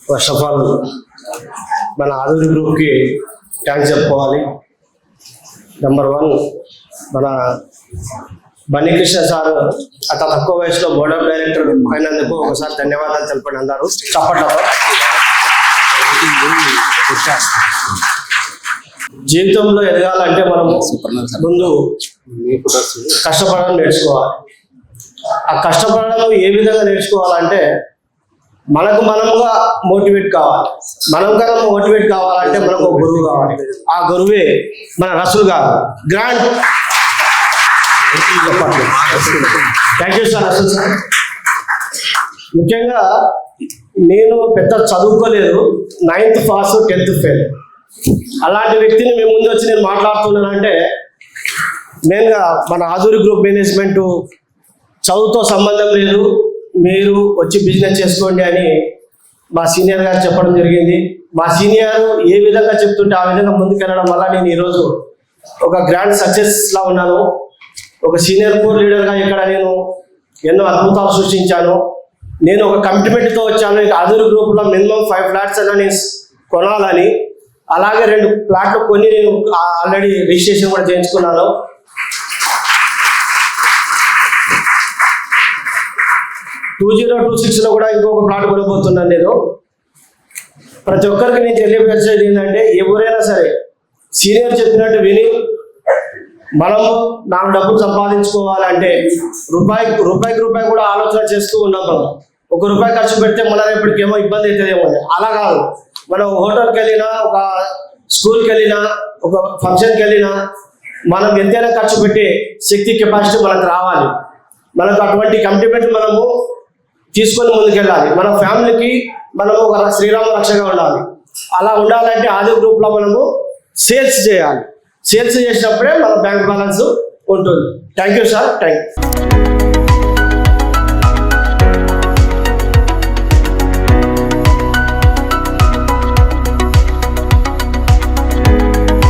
First of all మన ఆదూరి గ్రూప్కి thanks చెప్పుకోవాలి. నెంబర్ 1 మన బన్నీ కృష్ణ సార్ అత తక్కువ వయసులో బోర్డ్ ఆఫ్ డైరెక్టర్ అయినందుకు ఒకసారి ధన్యవాదాలు తెలపండి అందరూ చప్పట్లతో. జీవితంలో ఎదగాలంటే మనము ముందు కష్టపడడం నేర్చుకోవాలి. ఆ కష్టపడడం ఏ విధంగా నేర్చుకోవాలంటే మనకు మనముగా మోటివేట్ కావాలి. మనం కన్నా మోటివేట్ కావాలంటే మనకు ఒక గురువు కావాలి. ఆ గురువే మన రసూల్ గారు. Grand thank you sir Rasool sir. ముఖ్యంగా నేను పెద్ద చదువుకోలేదు, 9th పాస్ 10th ఫెయిల్. అలాంటి వ్యక్తిని మేము ముందు వచ్చి నేను మాట్లాడుతున్నానంటే మెయిన్గా మన ఆదూరి గ్రూప్ మేనేజ్మెంట్ చదువుతో సంబంధం లేదు, మీరు వచ్చి బిజినెస్ చేసుకోండి అని మా సీనియర్ గారు చెప్పడం జరిగింది. మా సీనియర్ ఏ విధంగా చెప్తుంటే ఆ విధంగా ముందుకెళ్ళడం వల్ల నేను ఈరోజు ఒక గ్రాండ్ సక్సెస్లా ఉన్నాను. ఒక సీనియర్ కోర్ లీడర్గా ఇక్కడ నేను ఎన్నో అద్భుతాలు సృష్టించాను. నేను ఒక కమిట్మెంట్తో వచ్చాను. ఇక ఆదూరి గ్రూప్లో మినిమం 5 ఫ్లాట్స్ అన్నా నేను కొనాలని, అలాగే 2 ఫ్లాట్లు కొని నేను ఆల్రెడీ రిజిస్ట్రేషన్ కూడా చేయించుకున్నాను. 2026లో కూడా ఇంకొక ప్లాట్ కొనబోతున్నాను నేను. ప్రతి ఒక్కరికి నేను తెలియపరిచేది ఏంటంటే ఎవరైనా సరే సీనియర్ చెప్పినట్టు విని మనము 4 డబ్బులు సంపాదించుకోవాలంటే రూపాయికి కూడా ఆలోచన చేస్తూ ఉన్నాం. మనం ₹1 ఖర్చు పెడితే మన రేపటికేమో ఇబ్బంది అవుతుందేమో. అలా కాదు, మనం హోటల్కి వెళ్ళినా, ఒక స్కూల్కి వెళ్ళినా, ఒక ఫంక్షన్కి వెళ్ళినా మనం ఎంతైనా ఖర్చు పెట్టే శక్తి కెపాసిటీ మనకు రావాలి. మనకు అటువంటి కమిట్మెంట్ మనము తీసుకొని ముందుకెళ్ళాలి. మన ఫ్యామిలీకి మనము ఒక శ్రీరామ రక్షగా ఉండాలి. అలా ఉండాలంటే ఆదూరి గ్రూప్లో మనము సేల్స్ చేయాలి. సేల్స్ చేసినప్పుడే మన బ్యాంక్ బ్యాలెన్స్ ఉంటుంది. Thank you sir. Thank you.